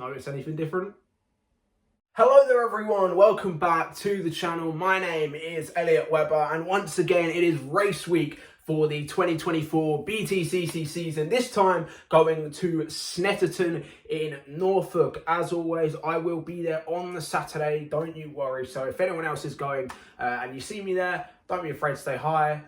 notice anything different? Hello there everyone, welcome back to the channel. My name is Elliot Webber and once again it is race week for the 2024 BTCC season, this time going to Snetterton in Norfolk. As always, I will be there on the Saturday, don't you worry. So if anyone else is going and you see me there, don't be afraid to say hi.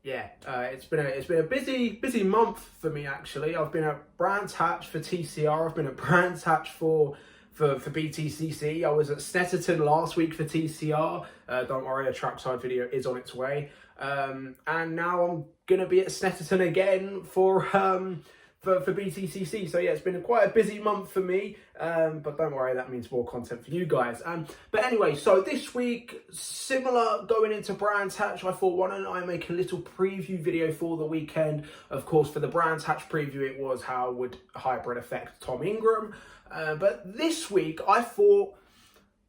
It's been a busy month for me actually. I've been at Brands Hatch for TCR, I've been at Brands Hatch for BTCC. I was at Snetterton last week for TCR. Don't worry, a trackside video is on its way. And now I'm gonna be at Snetterton again for BTCC. So yeah, it's been quite a busy month for me. But don't worry, that means more content for you guys. But anyway, so this week, similar going into Brands Hatch, I thought, why don't I make a little preview video for the weekend? Of course, for the Brands Hatch preview, it was how would hybrid affect Tom Ingram. But this week, I thought,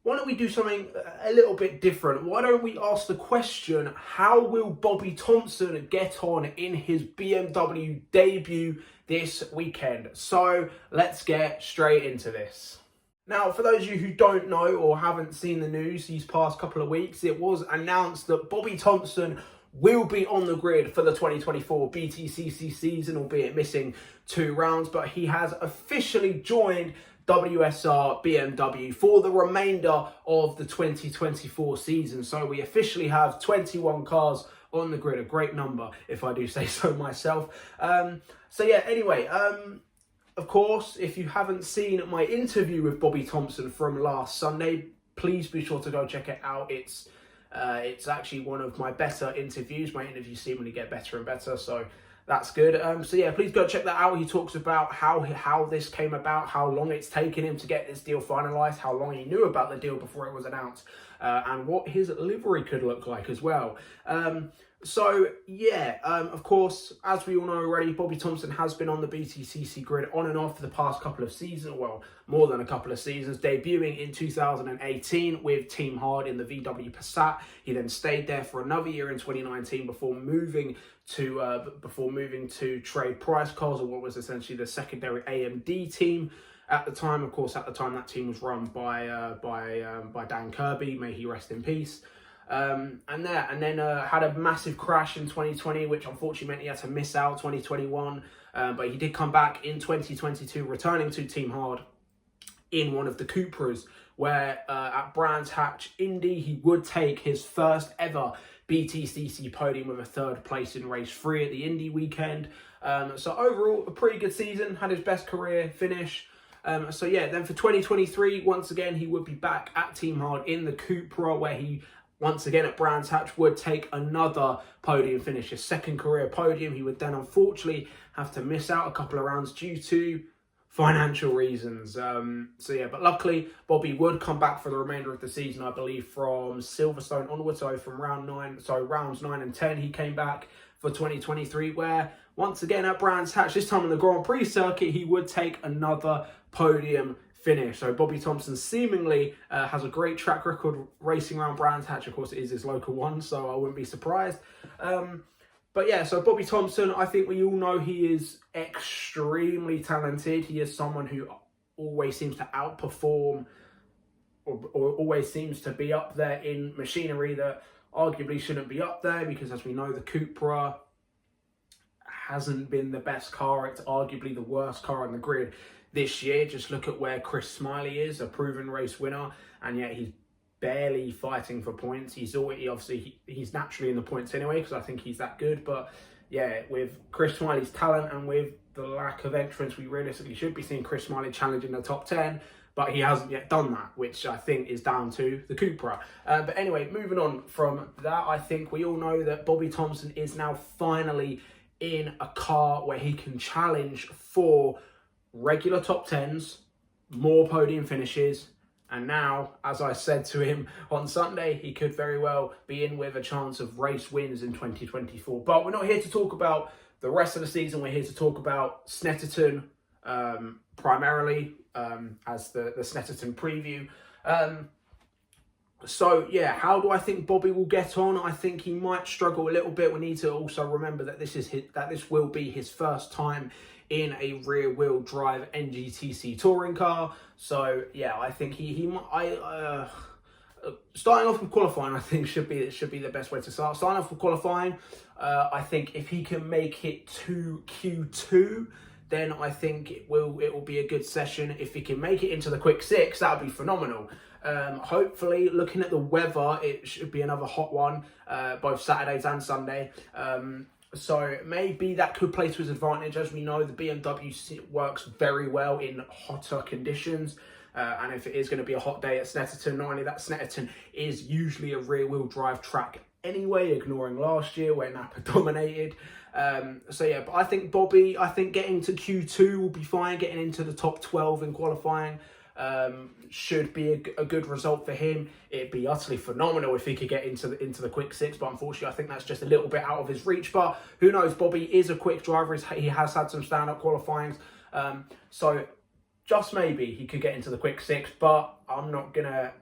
why don't we do something a little bit different? Why don't we ask the question, how will Bobby Thompson get on in his BMW debut this weekend? So let's get straight into this. Now, for those of you who don't know or haven't seen the news these past couple of weeks, it was announced that Bobby Thompson will be on the grid for the 2024 BTCC season, albeit missing 2 rounds, but he has officially joined WSR BMW for the remainder of the 2024 season. So we officially have 21 cars on the grid, a great number if I do say so myself. Of course, if you haven't seen my interview with Bobby Thompson from last Sunday, please be sure to go check it out. It's actually one of my better interviews. My interviews seemingly get better and better, so that's good. Please go check that out. He talks about how this came about, how long it's taken him to get this deal finalised, how long he knew about the deal before it was announced, and what his livery could look like as well. Of course, as we all know already, Bobby Thompson has been on the BTCC grid on and off for the past couple of seasons, well, more than a couple of seasons, debuting in 2018 with Team Hard in the VW Passat. He then stayed there for another year in 2019 before moving to Trade Price Cars, or what was essentially the secondary AMD team. At the time, of course, that team was run by Dan Kirby, may he rest in peace. And then had a massive crash in 2020, which unfortunately meant he had to miss out 2021. But he did come back in 2022, returning to Team Hard in one of the Cupras, where at Brands Hatch Indy, he would take his first ever BTCC podium with a 3rd place in race 3 at the Indy weekend. So overall, a pretty good season, had his best career finish. Then for 2023, once again, he would be back at Team Hard in the Cupra, where he, once again at Brands Hatch, would take another podium finish, his 2nd career podium. He would then unfortunately have to miss out a couple of rounds due to financial reasons. But luckily, Bobby would come back for the remainder of the season, I believe, from Silverstone onwards. So from rounds 9 and 10, he came back for 2023, where once again at Brands Hatch, this time on the Grand Prix circuit, he would take another podium finish. So Bobby Thompson seemingly has a great track record racing around Brands Hatch. Of course, it is his local one, so I wouldn't be surprised. So Bobby Thompson, I think we all know he is extremely talented. He is someone who always seems to outperform or always seems to be up there in machinery that arguably shouldn't be up there, because as we know, the Cupra hasn't been the best car. It's arguably the worst car on the grid this year. Just look at where Chris Smiley is, a proven race winner, and yet he's barely fighting for points. He's naturally in the points anyway, because I think he's that good. But yeah, with Chris Smiley's talent and with the lack of entrance, we realistically should be seeing Chris Smiley challenging the top 10. But he hasn't yet done that, which I think is down to the Cupra. But anyway, moving on from that, I think we all know that Bobby Thompson is now finally in a car where he can challenge for regular top 10s, more podium finishes, and now, as I said to him on Sunday, he could very well be in with a chance of race wins in 2024. But we're not here to talk about the rest of the season. We're here to talk about Snetterton primarily, as the Snetterton preview. How do I think Bobby will get on? I think he might struggle a little bit. We need to also remember that this will be his first time in a rear-wheel drive NGTC touring car. So yeah, I think starting off with qualifying, I think should be the best way to start. Starting off with qualifying, I think if he can make it to Q2, then I think it will be a good session. If he can make it into the quick six, that would be phenomenal. Hopefully, looking at the weather, it should be another hot one, both Saturdays and Sunday. So maybe that could play to his advantage. As we know, the BMW works very well in hotter conditions. And if it is going to be a hot day at Snetterton, not only that, Snetterton is usually a rear-wheel drive track anyway, ignoring last year where Napa dominated. So yeah, but I think Bobby, getting to Q2 will be fine. Getting into the top 12 in qualifying should be a good result for him. It'd be utterly phenomenal if he could get into the quick six, but unfortunately I think that's just a little bit out of his reach. But who knows, Bobby is a quick driver. He has had some stand-up qualifyings, so just maybe he could get into the quick six, but I'm not gonna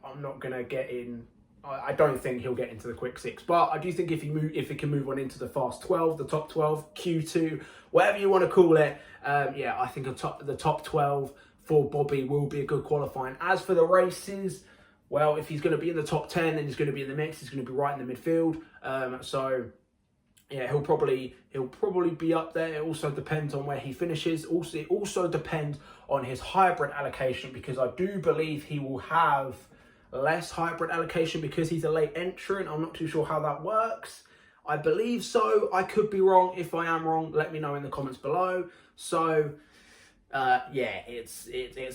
get in. I don't think he'll get into the quick six, but I do think if he can move on into the fast 12, the top 12, Q2, whatever you want to call it, yeah, I think the top 12 for Bobby will be a good qualifying. As for the races, well, if he's going to be in the top 10, then he's going to be in the mix. He's going to be right in the midfield. So yeah, he'll probably be up there. It also depends on where he finishes. It also depends on his hybrid allocation, because I do believe he will have less hybrid allocation because he's a late entrant. I'm not too sure how that works. I believe so. I could be wrong. If I am wrong, let me know in the comments below. So yeah, it's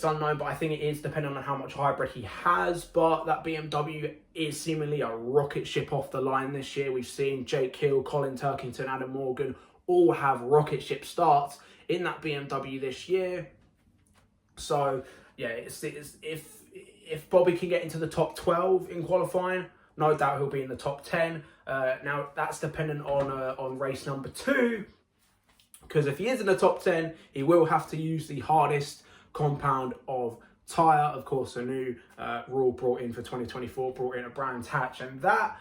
unknown, but I think it is depending on how much hybrid he has. But that BMW is seemingly a rocket ship off the line this year. We've seen Jake Hill, Colin Turkington, Adam Morgan all have rocket ship starts in that BMW this year. So yeah, if Bobby can get into the top 12 in qualifying, no doubt he'll be in the top 10. Now that's dependent on race number 2. Because if he is in the top 10, he will have to use the hardest compound of tyre. Of course, a new rule brought in for 2024, brought in a Brands Hatch. And that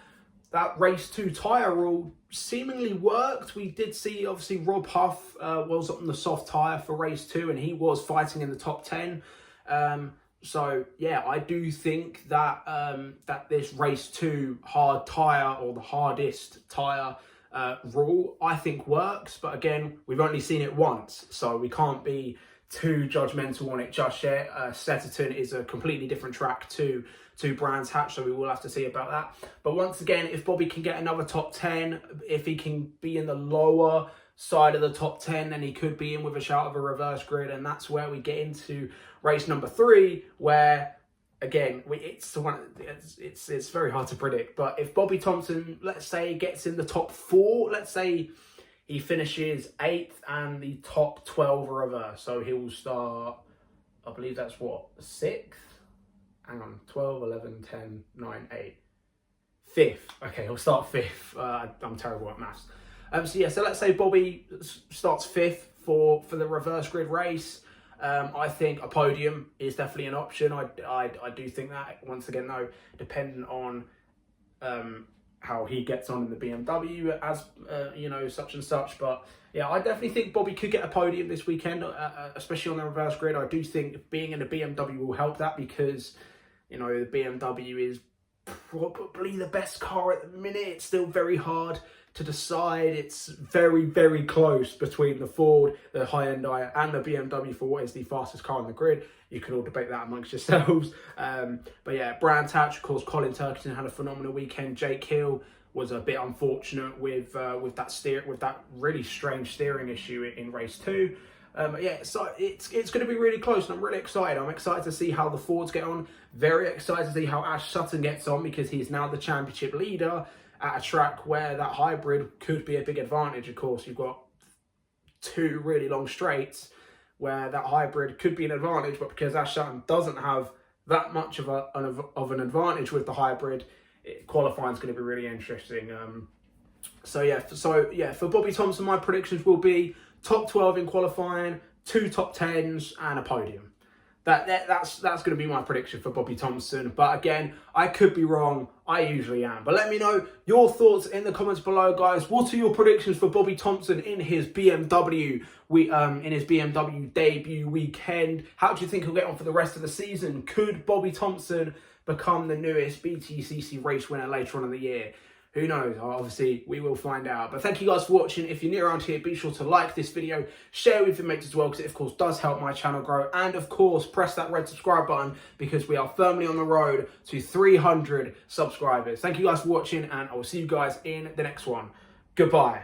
race 2 tyre rule seemingly worked. We did see, obviously, Rob Huff was on the soft tyre for race 2, and he was fighting in the top 10. So, yeah, I do think that that this race 2 hard tyre, or the hardest tyre, rule, I think works, but again, we've only seen it once, so we can't be too judgmental on it just yet. Snetterton is a completely different track to Brands Hatch, so we will have to see about that. But once again, if Bobby can get another top 10, if he can be in the lower side of the top 10, then he could be in with a shout of a reverse grid, and that's where we get into race number 3, where again, it's very hard to predict. But if Bobby Thompson, let's say, gets in the top 4, let's say he finishes 8th and the top 12 are reverse, so he will start, I believe that's what, 6th? Hang on, 12, 11, 10, 9, 8. 5th. Okay, he'll start 5th. I'm terrible at maths. So yeah, so let's say Bobby starts 5th for the reverse grid race. I think a podium is definitely an option. I do think that, once again though, depending on how he gets on in the BMW, as you know, such and such. But yeah, I definitely think Bobby could get a podium this weekend, especially on the reverse grid. I do think being in the BMW will help that, because you know, the BMW is probably the best car at the minute. It's still very hard to decide. It's very, very close between the Ford, the Hyundai, and the BMW for what is the fastest car on the grid. You can all debate that amongst yourselves. But yeah, Brands Hatch, of course, Colin Turkington had a phenomenal weekend. Jake Hill was a bit unfortunate with that really strange steering issue in race 2. Yeah, so it's going to be really close, and I'm really excited. I'm excited to see how the Fords get on. Very excited to see how Ash Sutton gets on, because he's now the championship leader at a track where that hybrid could be a big advantage. Of course, you've got 2 really long straights where that hybrid could be an advantage, but because Ash Sutton doesn't have that much of an advantage with the hybrid, qualifying is going to be really interesting. So yeah, for Bobby Thompson, my predictions will be top 12 in qualifying, 2 top 10s, and a podium. That's going to be my prediction for Bobby Thompson. But again, I could be wrong. I usually am. But let me know your thoughts in the comments below, guys. What are your predictions for Bobby Thompson in his BMW debut weekend? How do you think he'll get on for the rest of the season? Could Bobby Thompson become the newest BTCC race winner later on in the year? Who knows? Obviously, we will find out. But thank you guys for watching. If you're new around here, be sure to like this video, share with your mates as well, because it, of course, does help my channel grow. And, of course, press that red subscribe button, because we are firmly on the road to 300 subscribers. Thank you guys for watching, and I will see you guys in the next one. Goodbye.